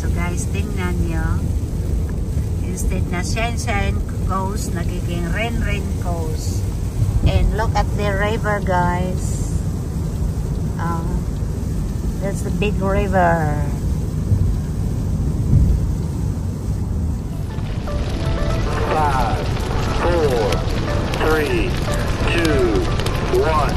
So guys, tingnan nyo. Instead na shine coast, nagiging rain coast. And look at the river, guys. That's the big river. Five, four, three, two, one.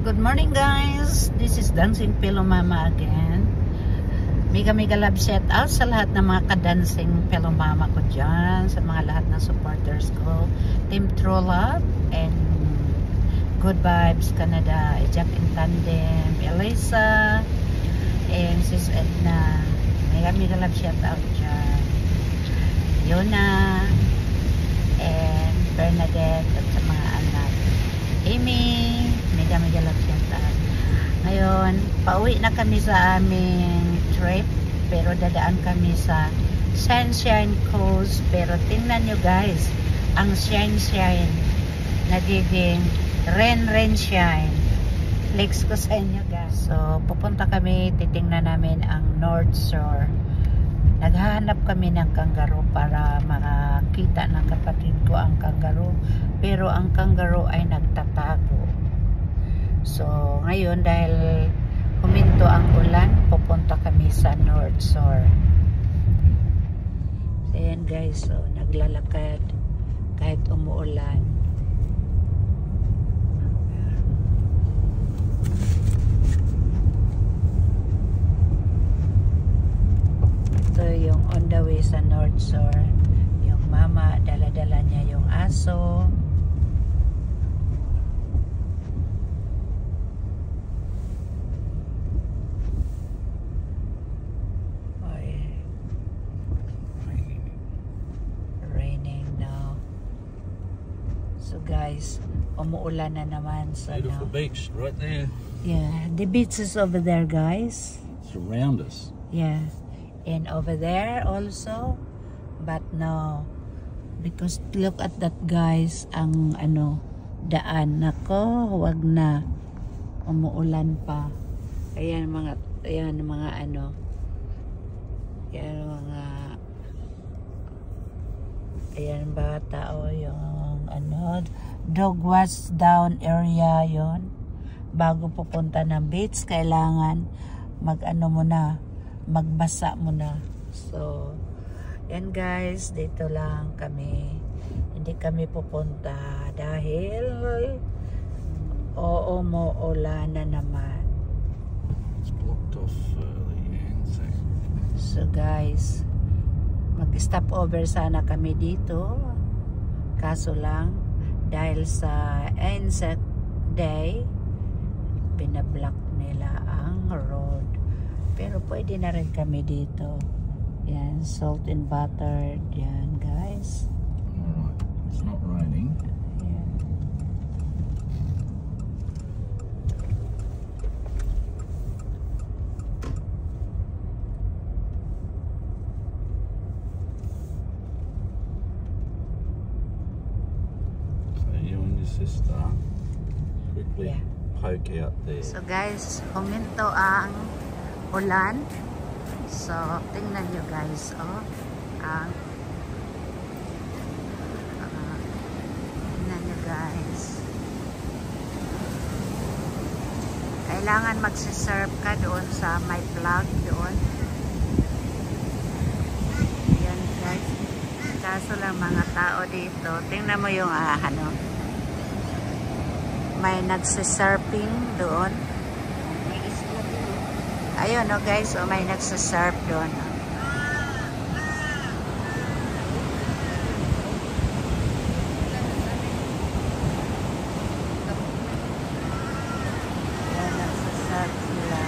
Good morning, guys. This is Dancing Pillow Mama again. Mega love shout out sa lahat ng mga ka-dancing Pillow Mama ko dyan, sa mga lahat ng supporters ko, Team True Love and Good Vibes Canada, Jack in Tandem, Elisa and Sis Edna. Mega love shout out dyan, Yona and Bernadette at sa mga anak, Amy. Mega love shout out. Ngayon, pauwi na kami sa aming trip, pero dadaan kami sa Sunshine Coast. Pero tingnan nyo, guys, ang shine nagiging rain shine. Flex ko sa inyo, guys. So pupunta kami, titingnan namin ang North Shore. Naghahanap kami ng kangaroo para makakita ng kapatid ko ang kangaroo, pero ang kangaroo ay nagtatago. So ngayon, dahil huminto ang ulan, pupunta kami sa North Shore. Ayan, guys, so naglalakad kahit umuulan. Ito yung on the way sa North Shore. Yung mama, dala-dala niya yung aso. So guys, umuulan na naman. So Beautiful beach right there. Yeah, the beach is over there, guys. It's around us. Yeah, and over there also, but no, because look at that, guys, ang daan. Nako, wag na, umuulan pa. Ayan mga yan mga bata, o yung dog wash down area yon. Bago pupunta ng beach, kailangan magbasa muna. So yan, guys, dito lang kami, hindi kami pupunta dahil umuulan na naman. It's blocked off the end. So guys, mag-stop over sana kami dito, kaso lang dahil sa Anzac Day, pinablock nila ang road. Pero pwede na rin kami dito. Yan, salt and butter. Yan, guys. Alright, it's not raining. Yan. Sister, quickly poke out there. So guys, huminto ang ulan. So tingnan nyo, guys, tingnan nyo, guys. Kailangan magsiserve ka doon sa may plug doon. Yan, guys. Kaso lang mga tao dito, tingnan mo yung may nagsisurfing doon. Ayun, guys, may nagsisurf doon. Ayan, nagsisurf sila.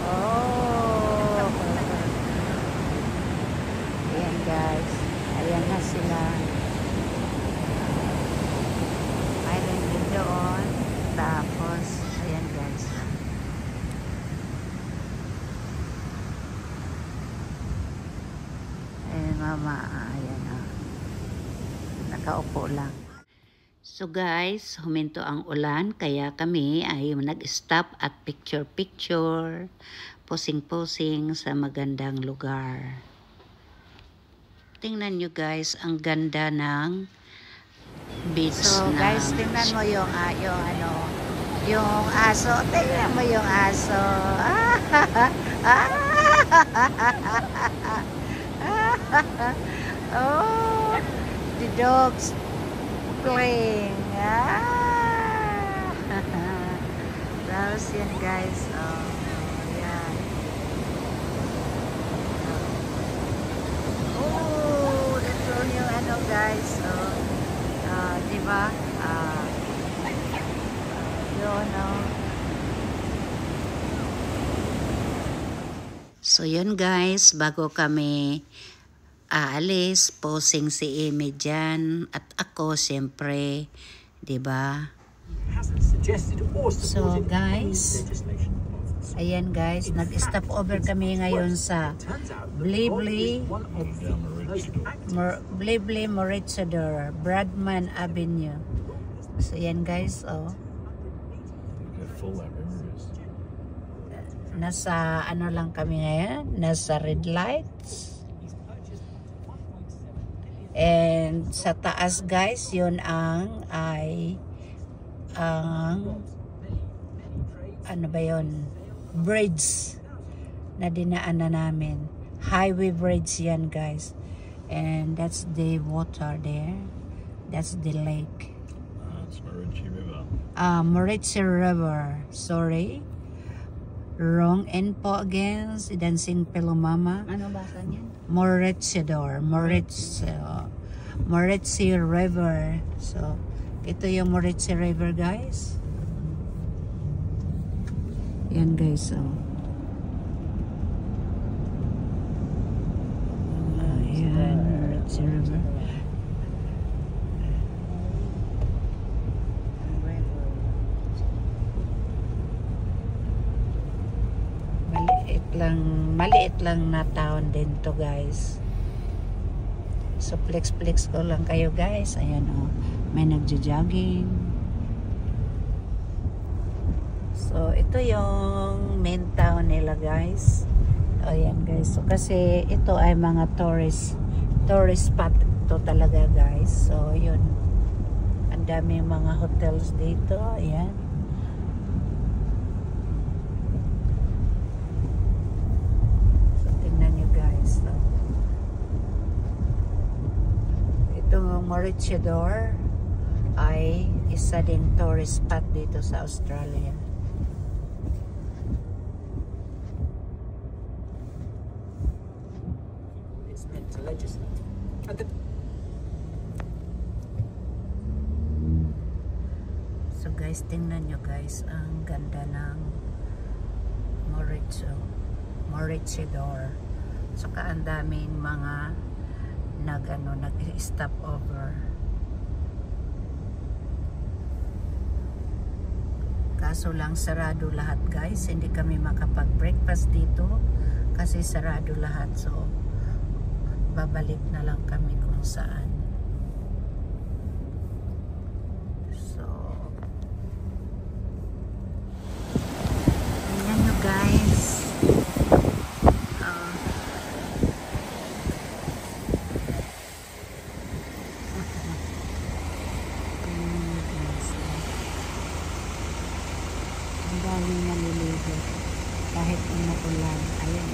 Oh! Ayan, guys. Ayan na sila. Doon. Tapos, ayan, guys. Mama. Ayan o. Nakaupo lang. So guys, huminto ang ulan kaya kami ay nag-stop at picture-picture, posing-posing sa magandang lugar. Tingnan nyo guys, ang ganda ng beach. So guys, tingnan mo yung yung aso. Tingnan mo yung aso. Oh, the dogs playing. Tapos yan guys. Oh, yan. Oh, ito yung ano guys. Oh, diba? Yun, oh. So yun guys, bago kami aalis, posing si Amy dyan at ako siyempre, diba? So guys, ayan guys, nag-stop over kami ngayon sa Blibli Maroochydore, Bradman Avenue. So yan guys, oh. Nasa ano lang kami ngayon, nasa red lights. And sa taas guys, yun ang ano ba yun? Bridge na dinaanan namin. Highway bridge yan guys. And that's the water there. That's the lake. It's Maroochydore River. Maroochydore River. Sorry. Wrong info again. Si Dancing Pillow Mama. Ano basa niyan? Maroochydore. Maroochydore River. So, ito yung Maroochydore River guys. Yan guys. So, yan. Maroochydore River. Maliit lang na town din to guys. So flex ko lang kayo guys. Ayan oh, may nagjo-jogging. So ito yung main town nila guys. Ayan guys. So kasi ito ay mga tourist spot to talaga guys. So yun, ang dami mga hotels dito. Ayan. Itong Maroochydore ay isa ding tourist spot dito sa Australia. It's meant to legislate. So guys, tingnan nyo guys, ang ganda ng Maroochydore. Saka ang daming mga nag-stop over. Kaso lang sarado lahat guys, hindi kami makapag-breakfast dito kasi sarado lahat. So babalik na lang kami kung saan. So tingnan nyo guys. Ang daming naliligo kahit umuulan. Ayan.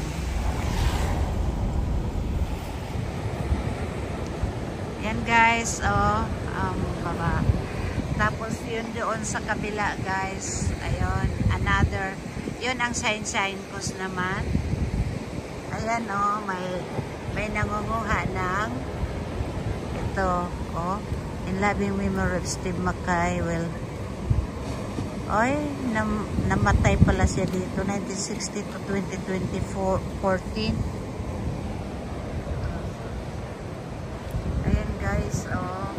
Yan guys, oh, baba. Tapos yun doon sa kabila guys. Ayun, another. Yun ang Shine Coast naman. Ayan oh, may nangunguha ng ito, oh, in loving memory of Steve Mackay. Well, oy, namatay pala siya dito 1960 to 2014. Ayan guys, oh.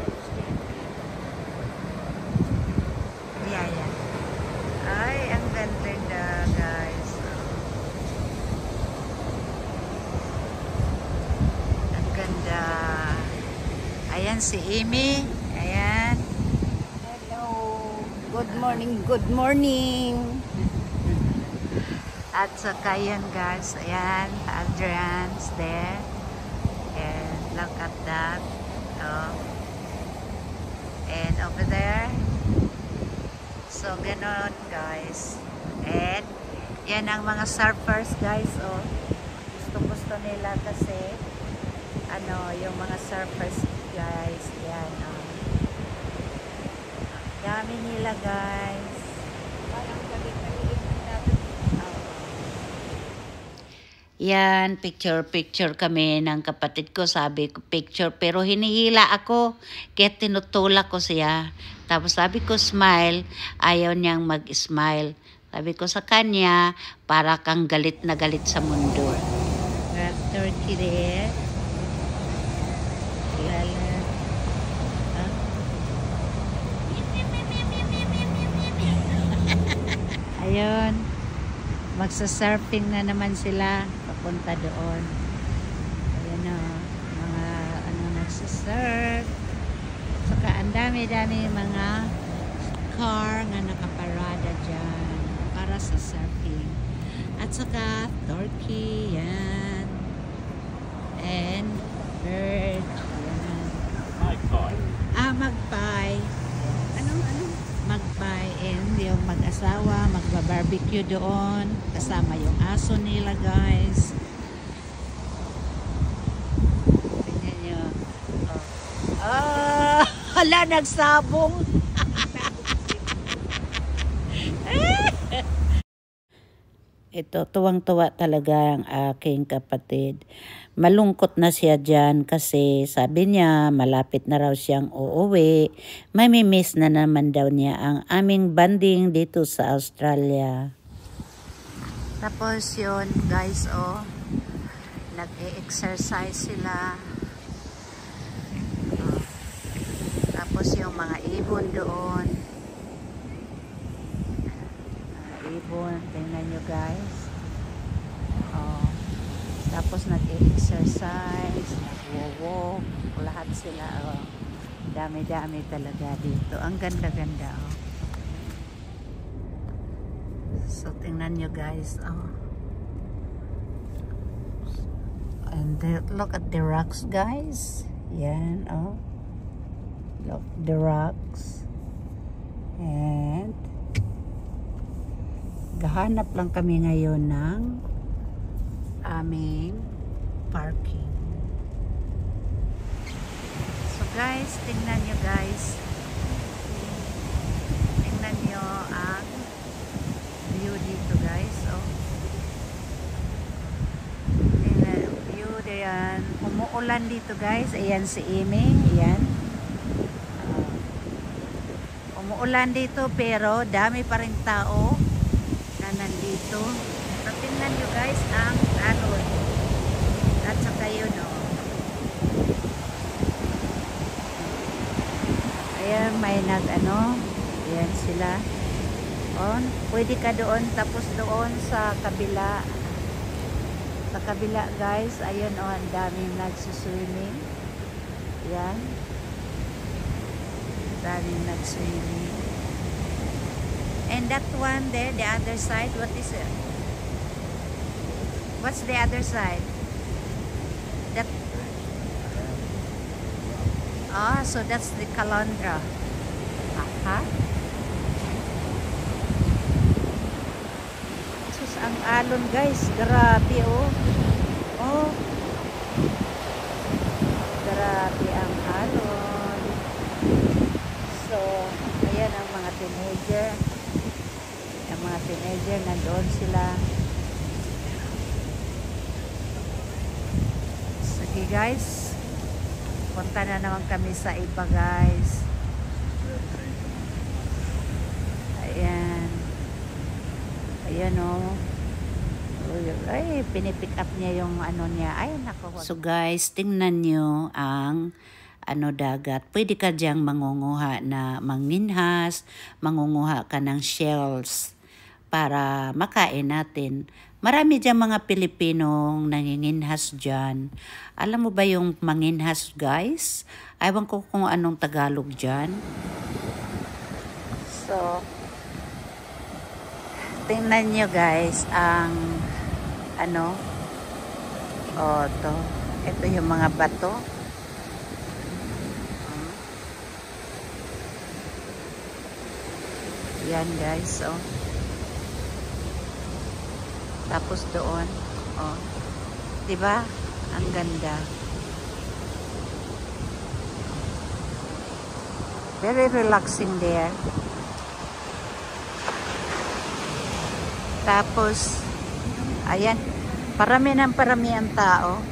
Yeah. Ay, ang ganda guys. Ang ganda. Ayan, si Amy. Ayan. Hello. Good morning. Good morning. At saka yun guys. Ayan, Adrian's there. And look at that. Oh. And over there. So, ganon guys. And, yan ang mga surfers guys. Oh. Gusto nila kasi yung mga surfers guys. Yan. Oh. Dami nila guys. Parang gabi-gabi natin. Yan, picture kami ng kapatid ko. Sabi ko picture, pero hinihila ako. Kaya tinutulak ko siya. Tapos sabi ko smile, ayaw niyang mag-smile. Sabi ko sa kanya, para kang galit na galit sa mundo. Turkey there. Ayun. Magsa-surfing na naman sila. Papunta doon. Ayan o. Mga nagsa-surf. Saka ang dami-dami mga car nga nakaparada dyan. Para sa surfing. At saka Turkey. Yan. And bird. Yan. Magpie. Magpie. Anong? Magpie. And yung mag-asawa, magba-barbecue doon. Kasama yung aso nila, guys. Tingnan nyo. Oh. Hala, nagsabong. Ito, tuwang-tuwa talaga ang aking kapatid. Malungkot na siya dyan kasi sabi niya malapit na raw siyang uuwi. Mamimiss na naman daw niya ang aming banding dito sa Australia. Tapos yun guys, oh, nag-e-exercise sila. Oh. Tapos yung mga ibon doon. Ibon, tingnan nyo guys. Oh. Tapos nag-exercise, nag-walk, lahat sila. Oh. Dami-dami talaga dito. Ang ganda-ganda. Oh. So tingnan nyo guys. Oh. And look at the rocks guys. Yan. Oh. Look, the rocks. And gahanap lang kami ngayon ng aming parking. So guys, tingnan nyo guys. Tingnan nyo ang view dito guys. Oh. Tingnan view diyan. Umuulan dito guys. Ayan si Amy. Ayan. Umuulan dito pero dami pa rin tao na nandito. So, tingnan nyo guys ang alon. At saka yun o. Ayan, may ayan sila. On, pwede ka doon, tapos doon sa kabila. Sa kabila guys, ayun o, ang daming nagsuswimming. Ayan. Daming nag-swimming. And that one there, the other side, what is it? What's the other side? That. So that's the Calandra. Aha. Sus, ang alon guys, grabe oh. Oh. Grabe ang alon. So, ayan ang mga teenager. Ang mga teenager, nandoon sila. Sige guys, punta na naman kami sa iba guys. Ayan. Ayan o. Ay, pinipick up niya yung niya. Ay, nako. So guys, tingnan nyo ang dagat. Pwede ka diyang mangunguha na manginhas, mangunguha ka ng shells para makain natin. Marami dyan mga Pilipinong nanginginhas dyan. Alam mo ba yung manginhas, guys? Ewan ko kung anong Tagalog dyan. So, tingnan nyo guys ang to. Ito yung mga bato. Yan guys, oh. Tapos doon, oh. 'Di ba? Ang ganda. Very relaxing there. Tapos, ayan, parami ang tao.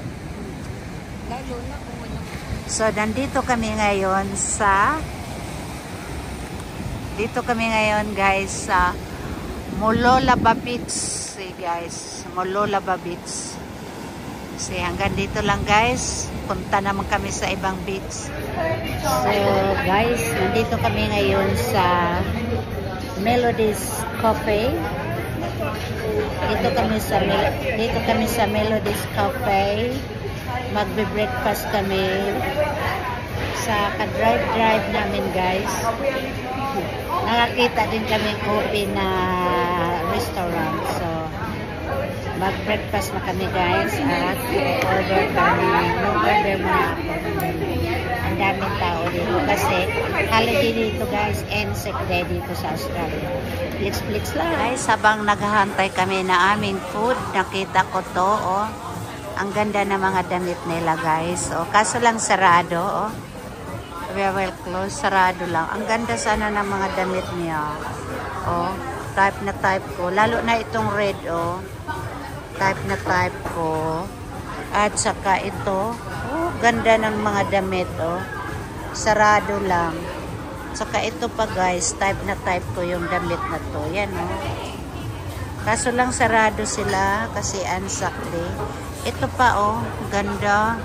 Lalo na kung wala. So, nandito kami ngayon guys sa Mololaba Beach. Guys, Mololaba Beach. Kasi hanggang dito lang guys. Punta naman kami sa ibang beach. So, guys, nandito kami ngayon sa Melody's Cafe. Dito kami sa Melody's Cafe. Magbe-breakfast kami sa ka-drive namin guys. Nakakita din kami coffee na restaurant. So, mag-breakfast na kami guys at order kami. Order muna ako. Ang daming tao dito kasi holiday dito guys, NSEC day dito sa Australia. Flix lang. Guys, habang naghahantay kami na aming food, nakita ko to, oh. Ang ganda ng mga damit nila guys. Oh, kaso lang sarado, oh. Very well closed, sarado lang. Ang ganda sana ng mga damit niya. Oh, type na type ko. Lalo na itong red, oh. Type na type ko. At saka ito, oh, ganda ng mga damit, oh. Sarado lang. Saka ito pa guys, type na type ko yung damit na to. Yan, oh. Kaso lang sarado sila kasi unsakli. Ito pa, oh, ganda.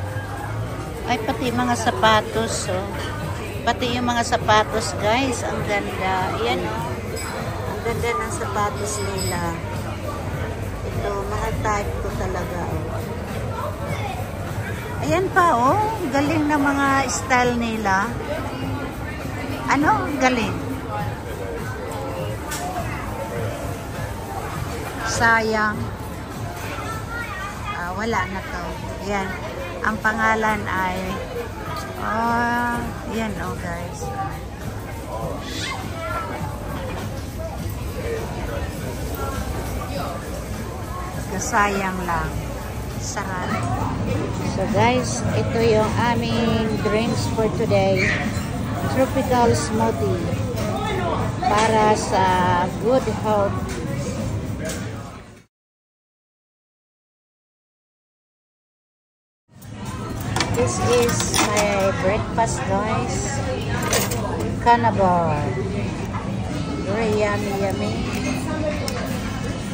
Ay, pati mga sapatos, oh. Pati yung mga sapatos, guys, ang ganda. Ayan, oh. Ang ganda ng sapatos nila. Ito, mga type ko talaga, oh. Ayan pa, oh. Galing na mga style nila. Ano? Galing. Sayang. Wala na to. Yan. Ang pangalan ay yan, oh guys. Kasayang lang. Sarado. So guys, ito yung aming drinks for today. Tropical smoothie. Para sa good health. This is my breakfast, guys. Canabar. Very yummy.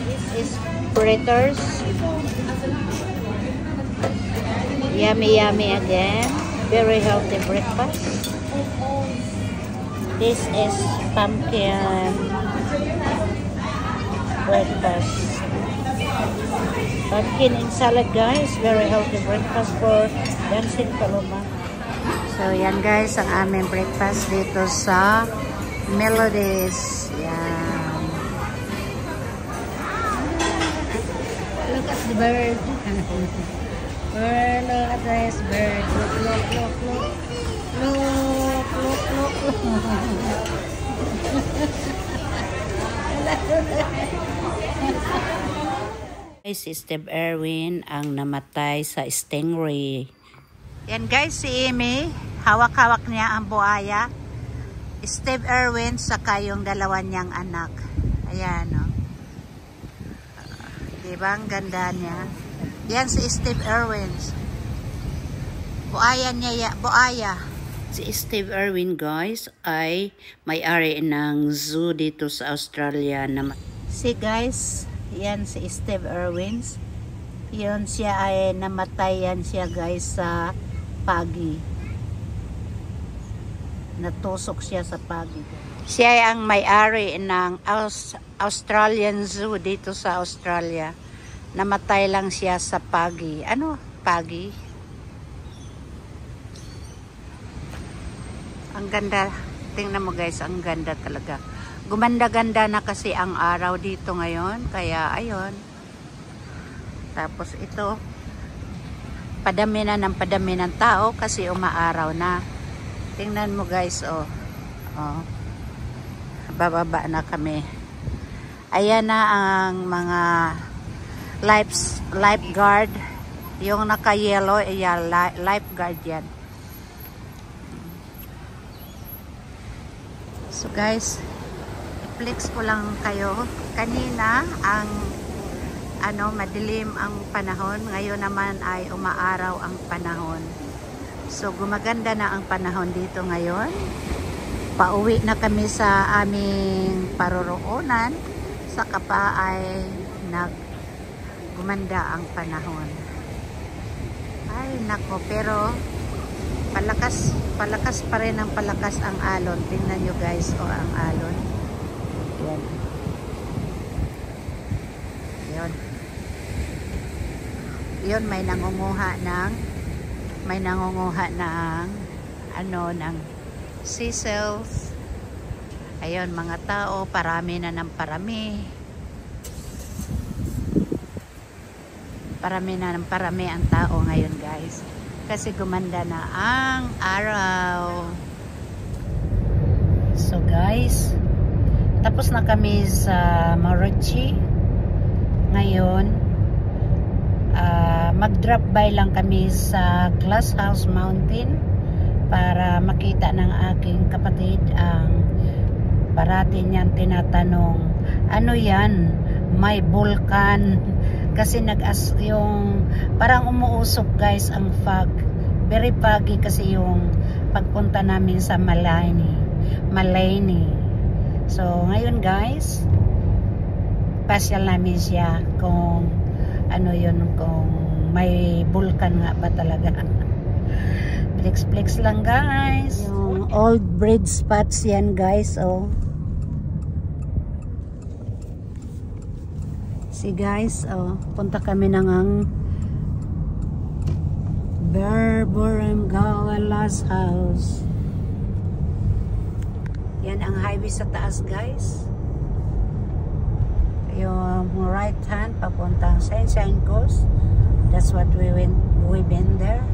This is fritters. Yummy again. Very healthy breakfast. This is pumpkin breakfast. Pumpkin and salad, guys. Very healthy breakfast for Dancing Paloma. So, yan guys, ang aming breakfast dito sa Melody's. Yan. Look at the bird. Look at this bird. Look. Si Steve Irwin ang namatay sa stingray. Yan guys, si Amy, hawak-hawak niya ang buhaya. Steve Irwin saka yung dalawa niyang anak. Ayan, oh. Diba ang ganda niya? Yan si Steve Irwin. Buhaya niya, buhaya. Si Steve Irwin guys ay may-ari ng zoo dito sa Australia. Si guys, yan si Steve Irwin. Yun siya ay namatay yan siya guys sa pagi. Natusok siya sa pagi. Siya ay ang may-ari ng Australian Zoo dito sa Australia. Namatay lang siya sa pagi. Ano? Pagi? Ang ganda. Tingnan mo guys, ang ganda talaga. Gumanda-ganda na kasi ang araw dito ngayon. Kaya ayun. Tapos ito, padami na ng tao kasi umaaraw na. Tingnan mo guys, oh. Oh. Bababa na kami. Ayan na ang mga lifeguard. Yung naka-yellow, ayan, lifeguard yan. So guys, i-flex ko lang kayo. Kanina, madilim ang panahon. Ngayon naman ay umaaraw ang panahon. So gumaganda na ang panahon dito ngayon. Pauwi na kami sa aming paroroonan. Saka pa ay gumanda ang panahon. Ay nako, pero palakas pa rin ang palakas ang alon. Tingnan nyo guys, ang alon. Yan. Yun, may nangunguha ng seashells. Ayun, mga tao, parami na ng parami. Parami na ng parami ang tao ngayon guys. Kasi gumanda na ang araw. So guys, tapos na kami sa Marochi. Ngayon, mag-drop by lang kami sa Glasshouse Mountain para makita ng aking kapatid ang parati niyang tinatanong, ano yan? May vulkan. Kasi yung parang umuusok guys ang fog. Very foggy kasi yung pagpunta namin sa Malani. So ngayon guys, pasyal namin siya kung kung may vulkan nga ba talaga. Flex lang guys. Yung old bridge spots yan guys, oh. See guys, oh, punta kami ng Berboramgawa Last House. Yan ang highway sa taas guys. Yung right hand papuntang Sunshine Coast. That's what we've been there.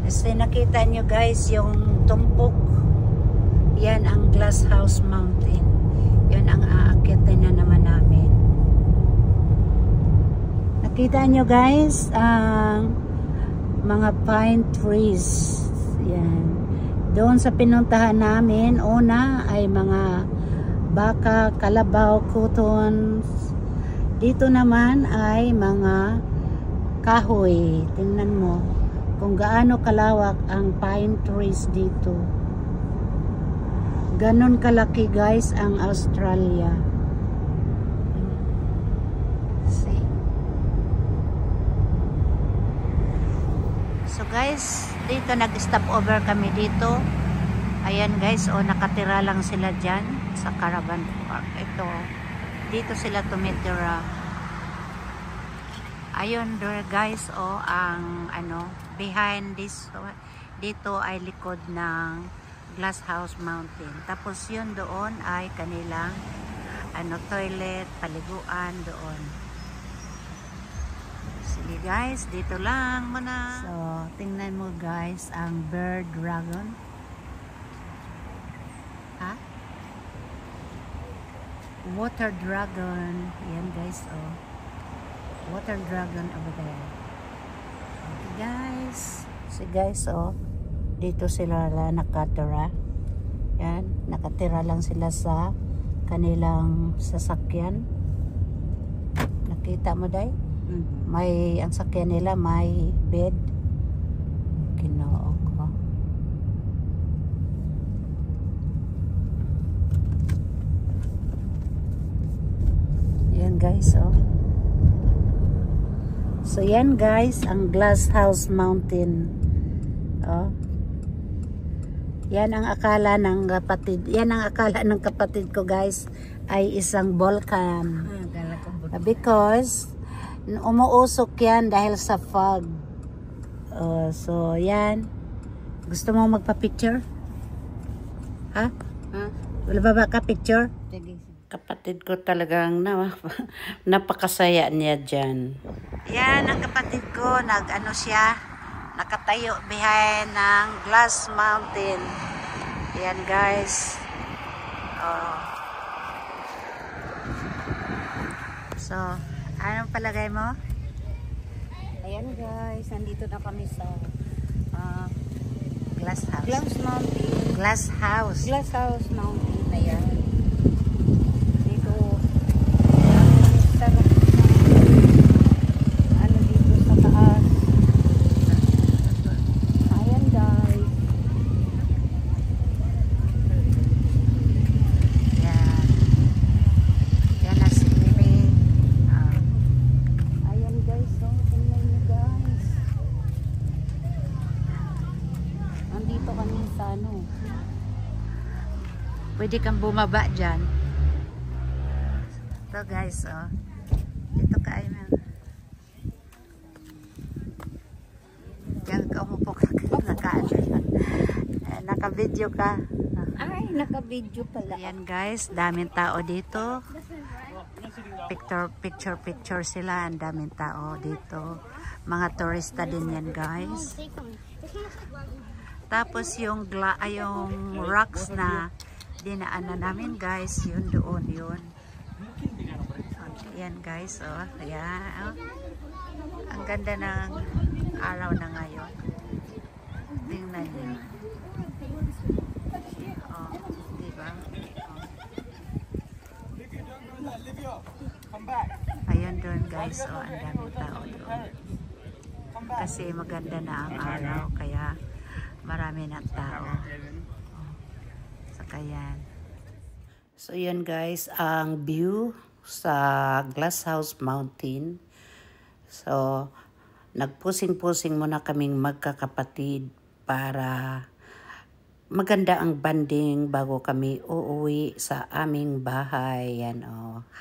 Kasi nakita nyo guys yung tumpok. Yan ang Glasshouse Mountain. Yan ang aakyatin na naman namin. Nakita nyo guys ang mga pine trees. Yan. Doon sa pinuntahan namin, una ay mga baka, kalabaw, kutons. Dito naman ay mga kahoy. Tingnan mo kung gaano kalawak ang pine trees dito. Ganon kalaki guys ang Australia. See? So guys, dito nag-stop over kami dito. Ayan guys, nakatira lang sila dyan sa caravan park. Ito, dito sila tumitira. Ayun there guys, ang behind this, dito ay likod ng Glasshouse Mountain. Tapos yun doon ay kanilang toilet, paliguan doon. Sige guys, dito lang muna. So, tingnan mo guys ang bird dragon. Ha? Water dragon. Yan guys, water dragon over there. Okay guys. So guys, dito sila nakatira. Yan, nakatira lang sila sa kanilang sasakyan. Nakita mo day? May, ang sakyan nila may bed. Ginoo ko. Yan guys, So yan guys, ang Glasshouse Mountain. Yan ang akala ng kapatid. Yan ang akala ng kapatid ko, guys, ay isang volcan. Because umuusok yan dahil sa fog. So yan. Gusto mo magpa-picture? Ha? Wala ba ka picture? Kapatid ko talagang napakasaya niya dyan. Yan ang kapatid ko. Nakatayo behind ng Glass Mountain. Yan guys. So, anong palagay mo? Ayan guys, nandito na kami sa Glass House. Glass Mountain. Glass House. Glass House Mountain na yan. Dito, sarap dito sa taas. Ayan guys. Yan. Yan na si Mimi. Ayan guys, tingnan nyo guys. Nandito kami sa Pwede kang bumaba dyan. Ito guys, dito ka ay diyan ka umupo ka. Naka-video ka. Ay, naka-video pala. Ayan guys, daming tao dito. Picture sila. Ang daming tao dito. Mga turista din yan guys. Tapos yung rocks na dinaanan namin guys, yun doon yun. Ayan guys, ayan. Ang ganda ng araw na ngayon. Tingnan nyo. Diba? Ayan doon guys, ang daming tao doon. Kasi maganda na ang araw, kaya marami ng tao. Ayan. So yun guys, ang view sa Glass House Mountain. So nagpusing-pusing muna kaming magkakapatid para maganda ang banding bago kami uuwi sa aming bahay. Yan,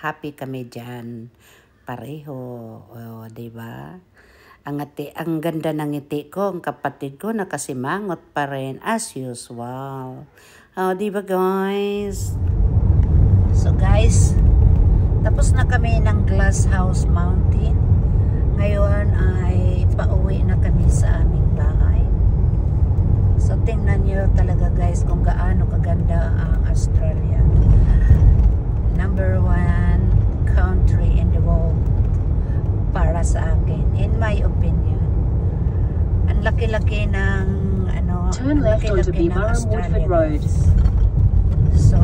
happy kami dyan pareho, diba? Ang ganda ng ngiti ko, ang kapatid ko nakasimangot pa rin as usual. Diba guys? So guys, tapos na kami ng Glass House Mountain. Ngayon ay pauwi na kami sa aming bahay. So tingnan nyo talaga guys kung gaano kaganda ang Australia. #1 country in the world para sa akin, in my opinion. Ang laki-laki ng turn left onto Bimaram Woodford Road. So,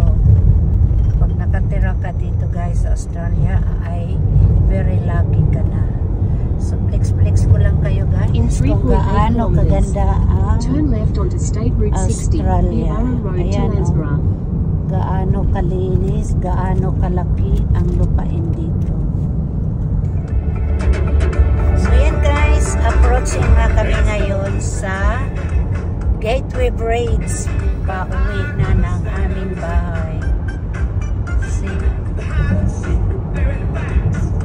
pag nakatira ka dito guys sa Australia, ay very lucky ka na. So, flex ko lang kayo guys kung gaano kaganda ang turn left onto State Route 60, Australia. Bimaram Road to Landsborough. Gaano kalinis, gaano kalaki ang lupain dito. So, yan guys, approaching na kami ngayon sa Gateway Bridge. Pauwi na ng aming bahay. See?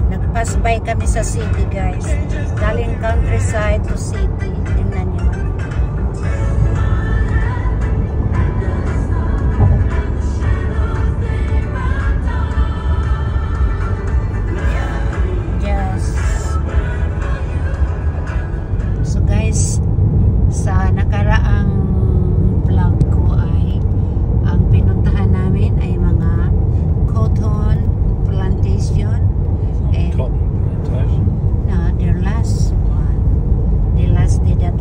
Nag-pass by kami sa city guys. Galing countryside to city. Tingnan nyo. Yes. So guys, sa nakaraang vlog ko ay ang pinuntahan namin ay mga cotton plantation. Cotton plantation. No, their last one. They did that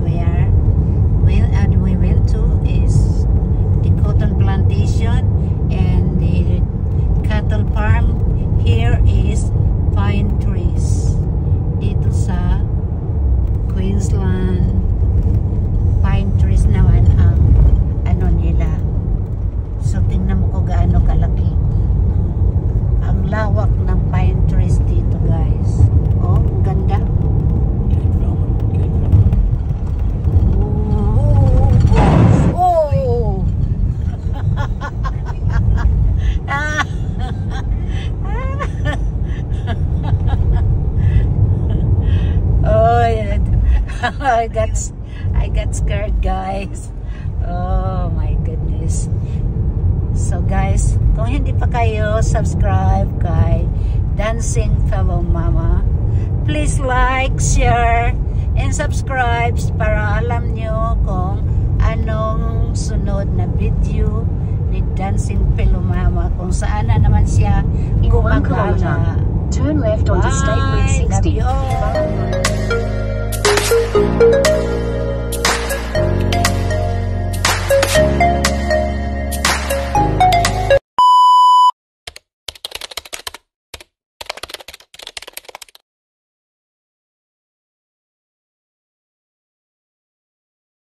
I got scared, guys. Oh my goodness. So guys, kung hindi pa kayo subscribe kay Dancing Fellow Mama, please like, share, and subscribe para alam nyo kung anong sunod na video ni Dancing Fellow Mama, kung saan na naman siya In 1 kilometer, gumagala. turn left onto State Route Bye. Love 60. you all.